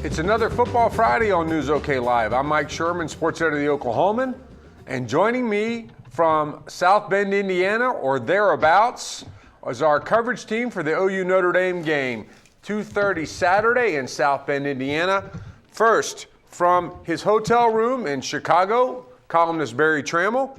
It's another Football Friday on News OK Live. I'm Mike Sherman, sports editor of the Oklahoman, and joining me from South Bend, Indiana, or thereabouts, is our coverage team for the OU-Notre Dame game, 2:30 Saturday in South Bend, Indiana. First, from his hotel room in Chicago, columnist Berry Tramel.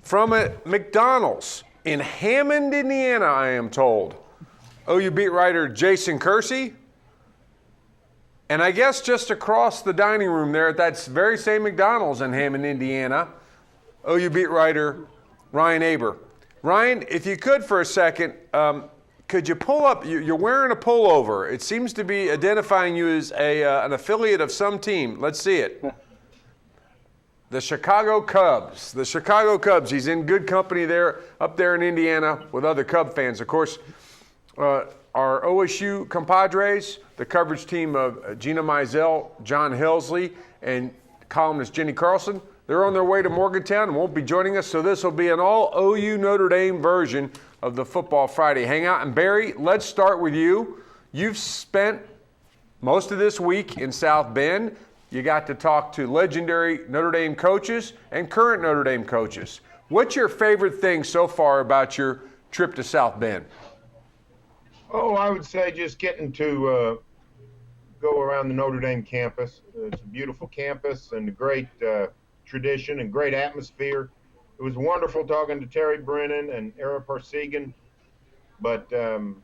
From a McDonald's in Hammond, Indiana, I am told, OU beat writer Jason Kersey. And I guess just across the dining room there at that very same McDonald's in Hammond, Indiana, OU beat writer Ryan Aber. Ryan, if you could for a second, could you pull up, you're wearing a pullover. It seems to be identifying you as an affiliate of some team. Let's see it. The Chicago Cubs. The Chicago Cubs. He's in good company there, up there in Indiana with other Cub fans. Of course, our OSU compadres, the coverage team of Gina Mizell, John Helsley, and columnist Jenny Carlson, they're on their way to Morgantown and won't be joining us, so this will be an all OU-Notre Dame version of the Football Friday Hangout. And Barry, let's start with you. You've spent most of this week in South Bend. You got to talk to legendary Notre Dame coaches and current Notre Dame coaches. What's your favorite thing so far about your trip to South Bend? Oh, I would say just getting to go around the Notre Dame campus. It's a beautiful campus and a great tradition and great atmosphere. It was wonderful talking to Terry Brennan and Era Parsegan, but getting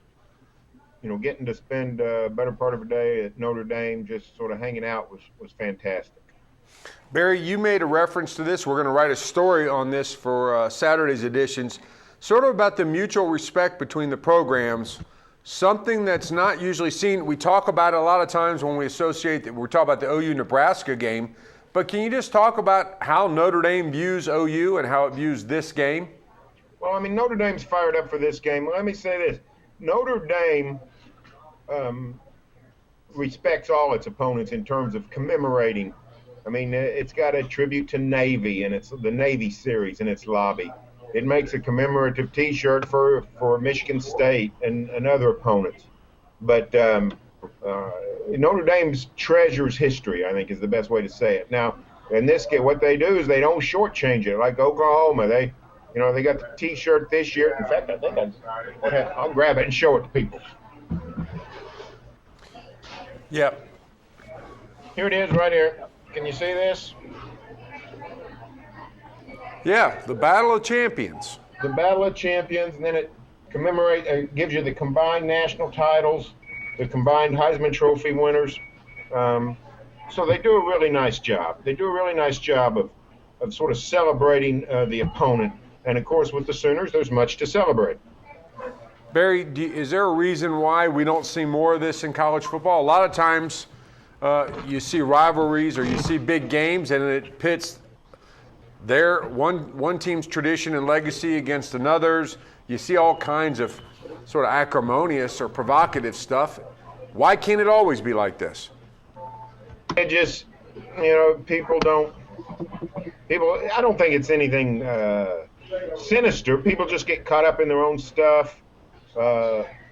to spend a better part of a day at Notre Dame just sort of hanging out was fantastic. Barry, you made a reference to this. We're going to write a story on this for Saturday's editions, sort of about the mutual respect between the programs. Something that's not usually seen. We talk about it a lot of times when we associate that. We talk about the OU-Nebraska game. But can you just talk about how Notre Dame views OU and how it views this game? Well, I mean, Notre Dame's fired up for this game. Let me say this. Notre Dame respects all its opponents in terms of commemorating. I mean, it's got a tribute to Navy, and it's the Navy series in its lobby. It makes a commemorative T-shirt for Michigan State and other opponents. But Notre Dame treasures history, I think, is the best way to say it. Now, in this game, what they do is they don't shortchange it. Like Oklahoma, they got the T-shirt this year. In fact, I think I'll grab it and show it to people. Yep. Here it is right here. Can you see this? Yeah, the Battle of Champions. The Battle of Champions, and then it gives you the combined national titles, the combined Heisman Trophy winners. So they do a really nice job. They do a really nice job of sort of celebrating the opponent. And, of course, with the Sooners, there's much to celebrate. Barry, is there a reason why we don't see more of this in college football? A lot of times you see rivalries or you see big games, and it pits their one team's tradition and legacy against another's. You see all kinds of sort of acrimonious or provocative stuff. Why can't it always be like this? It just, people, I don't think it's anything sinister. People just get caught up in their own stuff.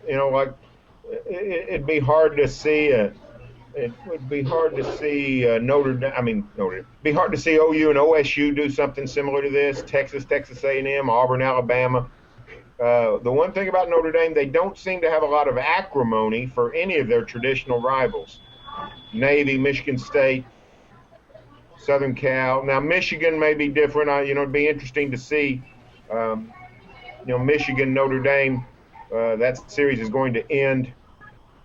It'd be hard to see It would be hard to see It'd be hard to see OU and OSU do something similar to this. Texas A&M, Auburn, Alabama. The one thing about Notre Dame, they don't seem to have a lot of acrimony for any of their traditional rivals. Navy, Michigan State, Southern Cal. Now, Michigan may be different. It'd be interesting to see, Michigan, Notre Dame. That series is going to end.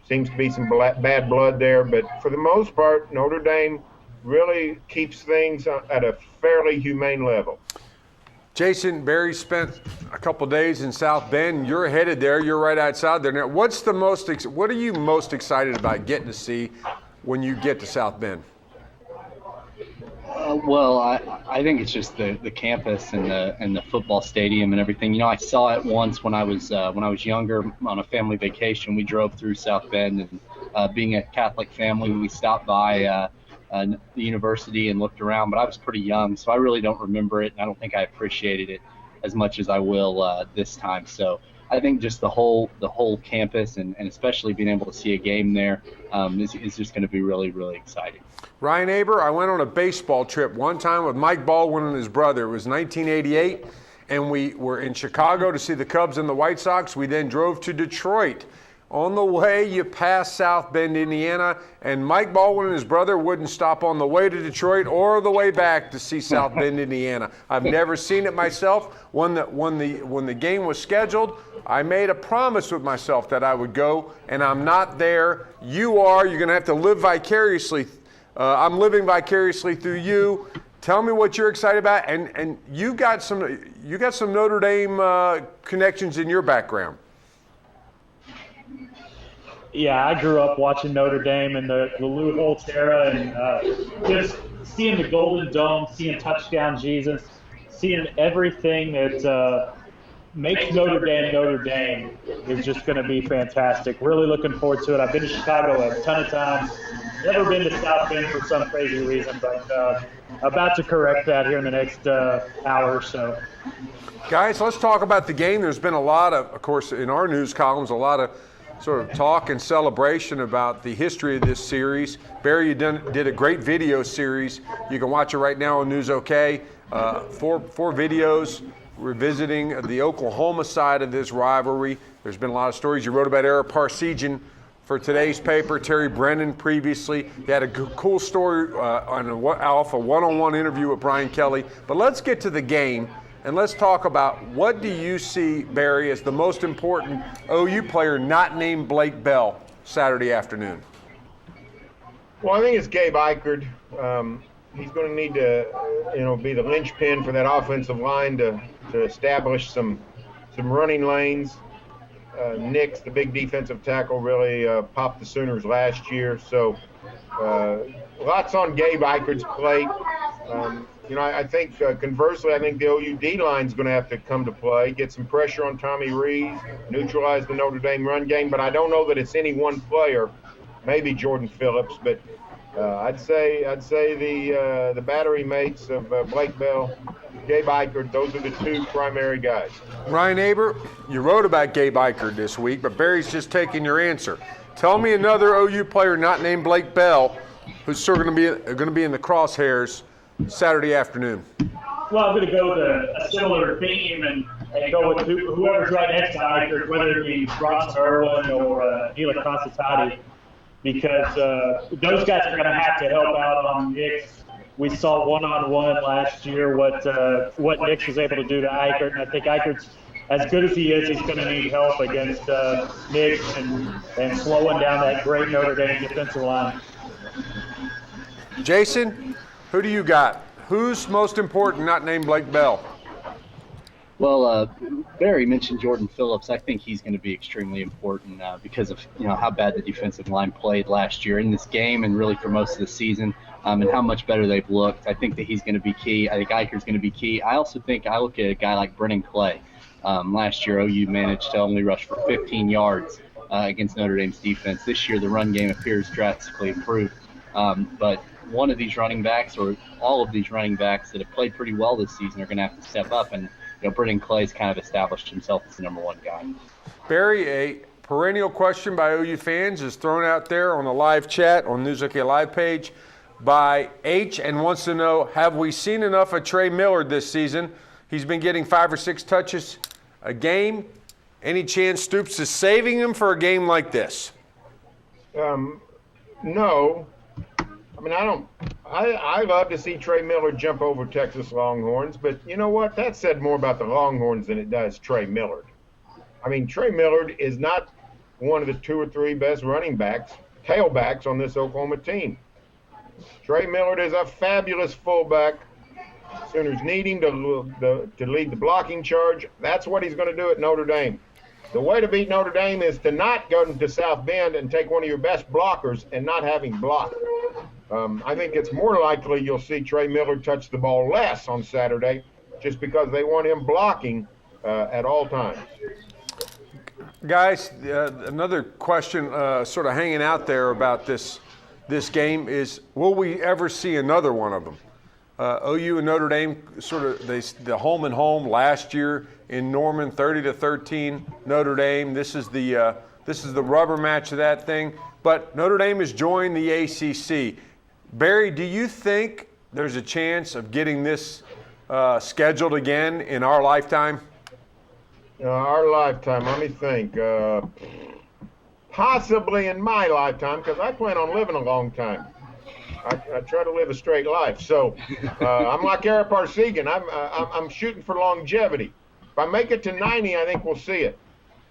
Seems to be some bad blood there, but for the most part, Notre Dame really keeps things at a fairly humane level. Jason, Barry spent a couple days in South Bend. You're headed there. You're right outside there now. What are you most excited about getting to see when you get to South Bend? Well, I think it's just the campus and the football stadium and everything. I saw it once when I was younger on a family vacation. We drove through South Bend, and being a Catholic family, we stopped by the university and looked around. But I was pretty young, so I really don't remember it, and I don't think I appreciated it as much as I will this time. So I think just the whole campus and especially being able to see a game there is just going to be really, really exciting. Ryan Aber, I went on a baseball trip one time with Mike Baldwin and his brother. It was 1988, and we were in Chicago to see the Cubs and the White Sox. We then drove to Detroit. On the way, you pass South Bend, Indiana, and Mike Baldwin and his brother wouldn't stop on the way to Detroit or the way back to see South Bend, Indiana. I've never seen it myself. When the game was scheduled, I made a promise with myself that I would go, and I'm not there. You are. You're going to have to live vicariously. I'm living vicariously through you. Tell me what you're excited about, and you got some Notre Dame connections in your background. Yeah, I grew up watching Notre Dame in the Lou Holtz era, and just seeing the Golden Dome, seeing Touchdown Jesus, seeing everything that makes Notre Dame is just going to be fantastic. Really looking forward to it. I've been to Chicago a ton of times. Never been to South Bend for some crazy reason, but about to correct that here in the next hour or so. Guys, let's talk about the game. There's been a lot of course, in our news columns, a lot of sort of talk and celebration about the history of this series. Barry, you did a great video series. You can watch it right now on News OK. Four videos revisiting the Oklahoma side of this rivalry. There's been a lot of stories. You wrote about Eric Parsegian for today's paper, Terry Brennan previously. He had a cool story on a one-on-one interview with Brian Kelly. But let's get to the game. And let's talk about, what do you see, Barry, as the most important OU player not named Blake Bell Saturday afternoon? Well, I think it's Gabe Eichert. He's going to need to, be the linchpin for that offensive line to establish some running lanes. Nix, the big defensive tackle, really popped the Sooners last year. So lots on Gabe Eichert's plate. I think conversely, I think the OU D-line is going to have to come to play, get some pressure on Tommy Rees, neutralize the Notre Dame run game. But I don't know that it's any one player, maybe Jordan Phillips. But I'd say the battery mates of Blake Bell, Gabe Eichert, those are the two primary guys. Ryan Aber, you wrote about Gabe Eichert this week, but Barry's just taking your answer. Tell me another OU player not named Blake Bell who's still going to be in the crosshairs Saturday afternoon. Well, I'm going to go with a similar theme and go with whoever's right next to Eichert, whether it be Bronson Irwin or Neela Constantati, because those guys are going to have to help out on Nix. We saw one-on-one last year what Nix was able to do to Eichert, and I think Eichert's, as good as he is, he's going to need help against Nix and slowing down that great Notre Dame defensive line. Jason, who do you got? Who's most important not named Blake Bell? Well, Barry mentioned Jordan Phillips. I think he's going to be extremely important because of how bad the defensive line played last year in this game and really for most of the season, and how much better they've looked. I think that he's going to be key. I think Eichert's going to be key. I also think I look at a guy like Brennan Clay. Last year, OU managed to only rush for 15 yards against Notre Dame's defense. This year, the run game appears drastically improved. But one of these running backs, or all of these running backs that have played pretty well this season, are going to have to step up. And Brennan Clay's kind of established himself as the number one guy. Barry, a perennial question by OU fans is thrown out there on the live chat on News OK Live page by H, and wants to know, have we seen enough of Trey Millard this season? He's been getting 5 or 6 touches a game. Any chance Stoops is saving him for a game like this? No. I mean, I love to see Trey Millard jump over Texas Longhorns, but you know what? That said more about the Longhorns than it does Trey Millard. I mean, Trey Millard is not one of the 2 or 3 best running backs, tailbacks on this Oklahoma team. Trey Millard is a fabulous fullback. Sooners need him to lead the blocking charge. That's what he's going to do at Notre Dame. The way to beat Notre Dame is to not go to South Bend and take one of your best blockers and not have him block. I think it's more likely you'll see Trey Millard touch the ball less on Saturday just because they want him blocking at all times. Guys, another question sort of hanging out there about this game is, will we ever see another one of them? OU and Notre Dame the home and home last year in Norman, 30-13 Notre Dame. This is the rubber match of that thing. But Notre Dame has joined the ACC. Berry, do you think there's a chance of getting this scheduled again in our lifetime? Our lifetime, let me think. Possibly in my lifetime, because I plan on living a long time. I try to live a straight life. So I'm like Eric Parsegan. I'm shooting for longevity. If I make it to 90, I think we'll see it.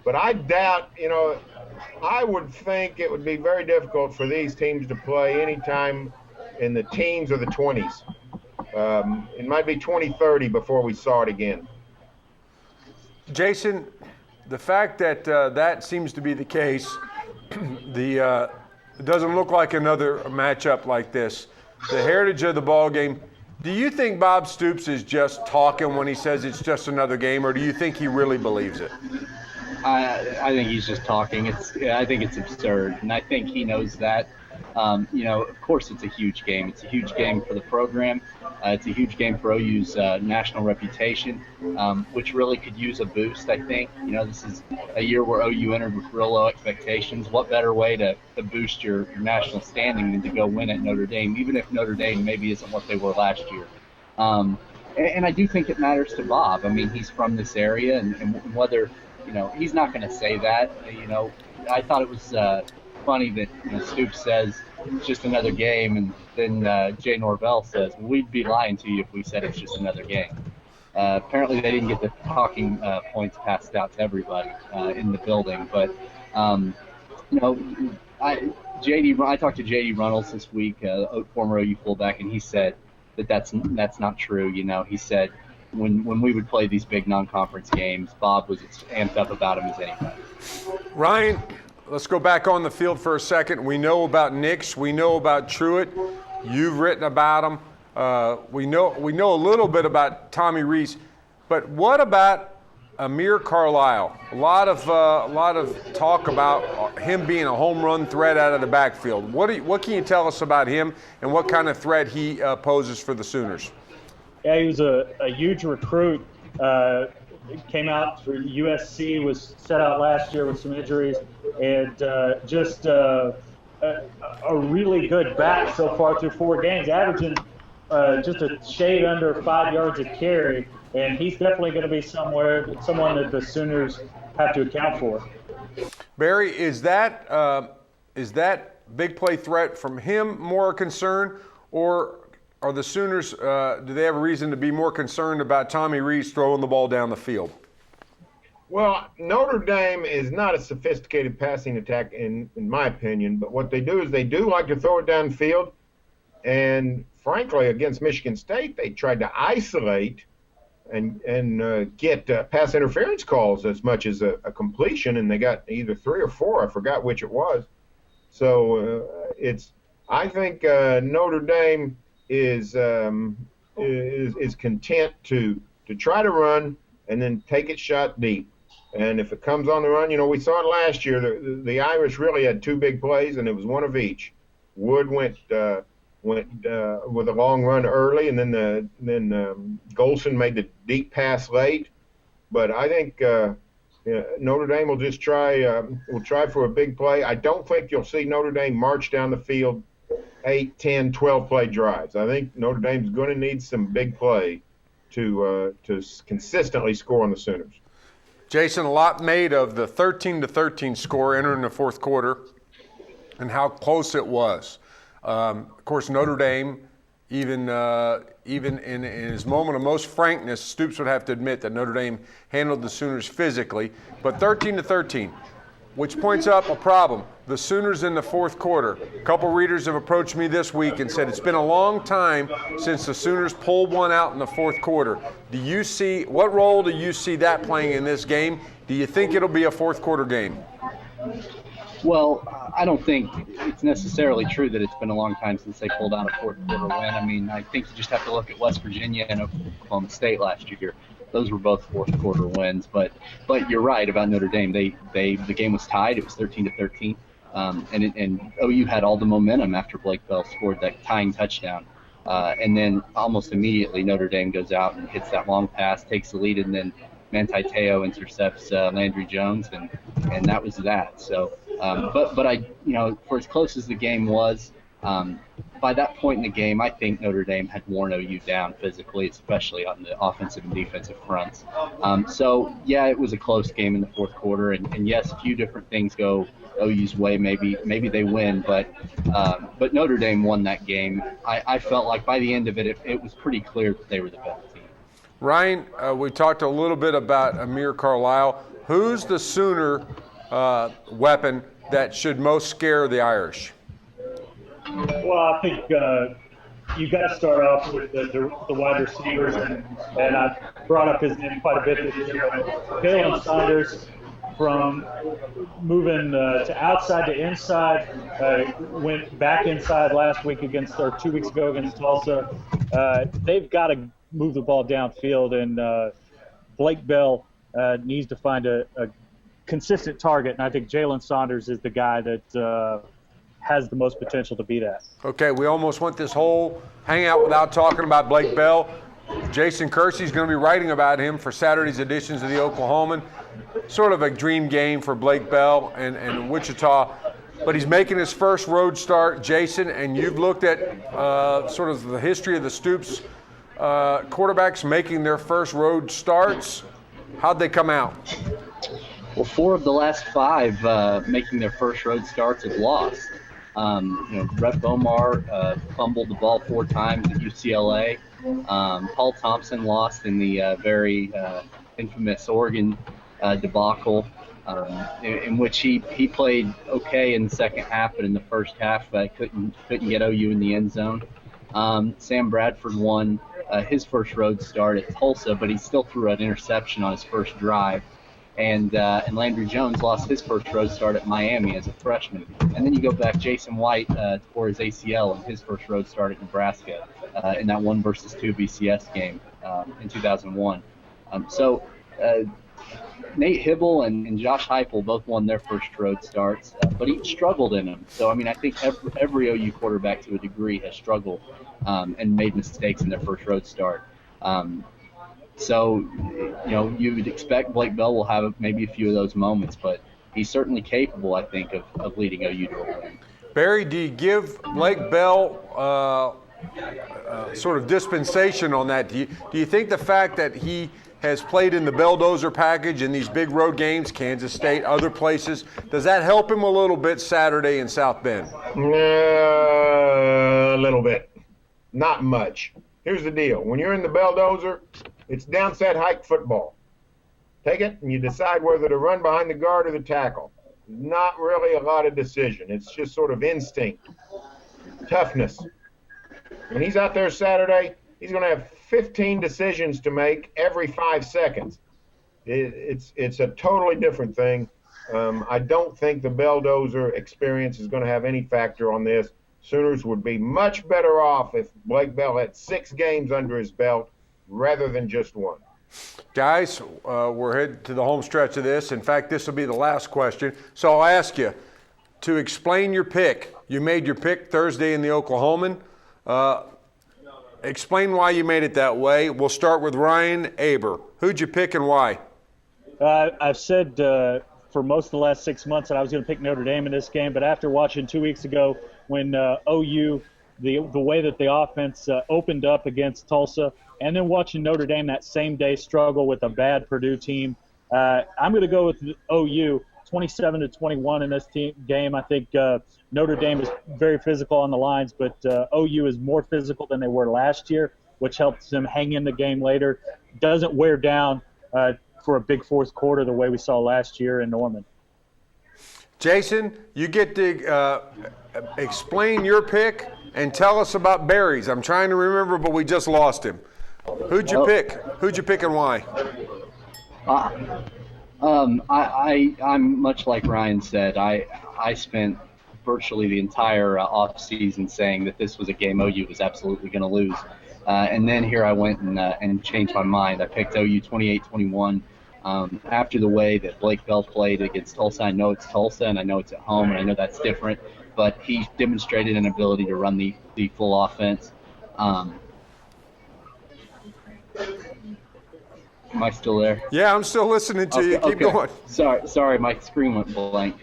But I doubt, I would think it would be very difficult for these teams to play anytime in the teens or the 20s. It might be 2030 before we saw it again. Jason, the fact that that seems to be the case, it doesn't look like another matchup like this. The heritage of the ball game. Do you think Bob Stoops is just talking when he says it's just another game, or do you think he really believes it? I think he's just talking. I think it's absurd, and I think he knows that. Of course, it's a huge game. It's a huge game for the program. It's a huge game for OU's national reputation, which really could use a boost, I think. This is a year where OU entered with real low expectations. What better way to boost your national standing than to go win at Notre Dame, even if Notre Dame maybe isn't what they were last year. And I do think it matters to Bob. I mean, he's from this area, and whether, he's not going to say that. I thought it was funny that Stoops says it's just another game, and then Jay Norvell says, well, we'd be lying to you if we said it's just another game. Apparently they didn't get the talking points passed out to everybody in the building, but I talked to J.D. Runnels this week, former OU fullback, and he said that's not true. He said when we would play these big non-conference games, Bob was as amped up about them as anybody. Ryan, let's go back on the field for a second. We know about Nix. We know about Truitt. You've written about them. We know a little bit about Tommy Rees. But what about Amir Carlisle? A lot of talk about him being a home run threat out of the backfield. What can you tell us about him and what kind of threat he poses for the Sooners? Yeah, he was a huge recruit. Came out for USC, was set out last year with some injuries, and just a really good back so far through 4 games, averaging just a shade under 5 yards a carry, and he's definitely going to be someone that the Sooners have to account for. Berry, is that big play threat from him more a concern, or are the Sooners, do they have a reason to be more concerned about Tommy Rees throwing the ball down the field? Well, Notre Dame is not a sophisticated passing attack, in my opinion, but what they do is they do like to throw it downfield. And frankly, against Michigan State, they tried to isolate and get pass interference calls as much as a completion, and they got either 3 or 4. I forgot which it was. So I think Notre Dame is content to try to run and then take it shot deep. And if it comes on the run, we saw it last year. The Irish really had 2 big plays, and it was one of each. Wood went with a long run early, and then Golson made the deep pass late. But I think Notre Dame will just try for a big play. I don't think you'll see Notre Dame march down the field 8, 10, 12 play drives. I think Notre Dame's going to need some big play to consistently score on the Sooners. Jason, a lot made of the 13-13 score entering the fourth quarter and how close it was. Of course, Notre Dame, even in his moment of most frankness, Stoops would have to admit that Notre Dame handled the Sooners physically. But 13-13, which points up a problem. The Sooners in the fourth quarter. A couple readers have approached me this week and said it's been a long time since the Sooners pulled one out in the fourth quarter. What role do you see that playing in this game? Do you think it'll be a fourth quarter game? Well, I don't think it's necessarily true that it's been a long time since they pulled out a fourth quarter win. I mean, I think you just have to look at West Virginia and Oklahoma State last year. Those were both fourth quarter wins, but you're right about Notre Dame. The game was tied. It was 13-13, and OU had all the momentum after Blake Bell scored that tying touchdown. And then almost immediately Notre Dame goes out and hits that long pass, takes the lead, and then Manti Te'o intercepts Landry Jones, and that was that. So, but I, for as close as the game was, by that point in the game, I think Notre Dame had worn OU down physically, especially on the offensive and defensive fronts. So, yeah, it was a close game in the fourth quarter, and yes, a few different things go OU's way. Maybe they win, but Notre Dame won that game. I felt like by the end of it, it was pretty clear that they were the better team. Ryan, we talked a little bit about Amir Carlisle. Who's the Sooner weapon that should most scare the Irish? Well, I think you got to start off with the wide receivers, and I brought up his name quite a bit this year. Jalen Saunders, from moving to outside to inside, went back inside last week or 2 weeks ago against Tulsa. They've got to move the ball downfield, and Blake Bell needs to find a consistent target, and I think Jalen Saunders is the guy that has the most potential to be that. Okay, we almost went this whole hangout without talking about Blake Bell. Jason Kersey is going to be writing about him for Saturday's editions of the Oklahoman. Sort of a dream game for Blake Bell and Wichita, but he's making his first road start, Jason, and you've looked at sort of the history of the Stoops quarterbacks making their first road starts. How'd they come out? Well, 4 of the last 5 making their first road starts have lost. Brett Bomar fumbled the ball 4 times at UCLA. Paul Thompson lost in the very infamous Oregon debacle, in which he played okay in the second half, but in the first half couldn't get OU in the end zone. Sam Bradford won his first road start at Tulsa, but he still threw an interception on his first drive. And Landry Jones lost his first road start at Miami as a freshman. And then you go back, Jason White tore his ACL in his first road start at Nebraska in that 1-2 BCS game in 2001. Nate Hibble and Josh Heupel both won their first road starts, but each struggled in them. So, I think every OU quarterback to a degree has struggled and made mistakes in their first road start. So, you would expect Blake Bell will have maybe a few of those moments, but he's certainly capable, I think, of leading OU to a win. Barry, do you give Blake Bell sort of dispensation on that? Do you think the fact that he has played in the Belldozer package in these big road games, Kansas State, other places, does that help him a little bit Saturday in South Bend? A little bit. Not much. Here's the deal. When you're in the Belldozer, it's downset hike football. Take it and you decide whether to run behind the guard or the tackle. Not really a lot of decision. It's just sort of instinct, toughness. When he's out there Saturday, he's going to have 15 decisions to make every 5 seconds. It's a totally different thing. I don't think the Belldozer experience is going to have any factor on this. Sooners would be much better off if Blake Bell had 6 games under his belt rather than just 1. Guys, we're headed to the home stretch of this. In fact, this will be the last question. So I'll ask you to explain your pick. You made your pick Thursday in the Oklahoman. Explain why you made it that way. We'll start with Ryan Aber. Who'd you pick and why? I've said for most of the last 6 months that I was going to pick Notre Dame in this game, but after watching 2 weeks ago when OU, the way that the offense opened up against Tulsa, and then watching Notre Dame that same day struggle with a bad Purdue team, I'm going to go with OU 27-21 in this game. I think Notre Dame is very physical on the lines, but OU is more physical than they were last year, which helps them hang in the game later. Doesn't wear down for a big fourth quarter the way we saw last year in Norman. Jason, you get to explain your pick and tell us about Barry's. I'm trying to remember, but we just lost him. Who'd you pick? Who'd you pick and why? I'm much like Ryan said. I spent virtually the entire off season saying that this was a game OU was absolutely going to lose, and then here I went and changed my mind. I picked OU 28-21 after the way that Blake Bell played against Tulsa. I know it's Tulsa and I know it's at home and I know that's different, but he demonstrated an ability to run the full offense. Am I still there? Yeah, I'm still listening to you. Keep going. Sorry, my screen went blank.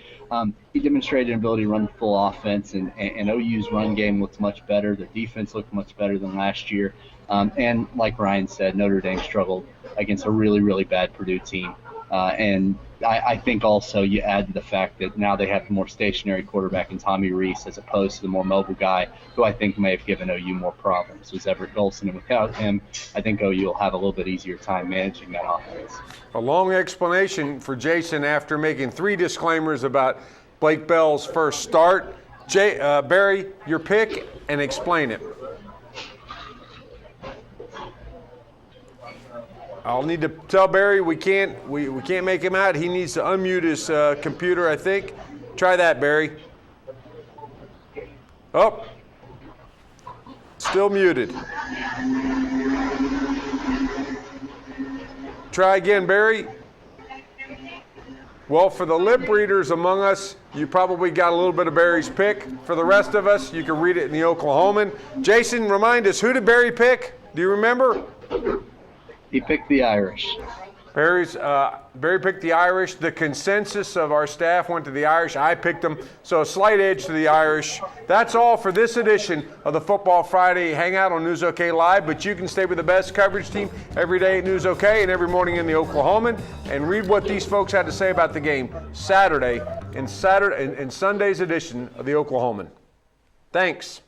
He demonstrated an ability to run full offense, and OU's run game looked much better. Their defense looked much better than last year. And like Ryan said, Notre Dame struggled against a really, really bad Purdue team. And I think also you add to the fact that now they have the more stationary quarterback in Tommy Rees as opposed to the more mobile guy who I think may have given OU more problems was Everett Golson. And without him, I think OU will have a little bit easier time managing that offense. A long explanation for Jason after making 3 disclaimers about Blake Bell's first start. Berry, your pick and explain it. I'll need to tell Berry we can't make him out. He needs to unmute his computer, I think. Try that, Berry. Oh, still muted. Try again, Berry. Well, for the lip readers among us, you probably got a little bit of Berry's pick. For the rest of us, you can read it in the Oklahoman. Jason, remind us, who did Berry pick? Do you remember? He picked the Irish. Berry picked the Irish. The consensus of our staff went to the Irish. I picked them, so a slight edge to the Irish. That's all for this edition of the Football Friday Hangout on News OK Live, but you can stay with the best coverage team every day at News OK and every morning in the Oklahoman and read what these folks had to say about the game Saturday and Sunday's edition of the Oklahoman. Thanks.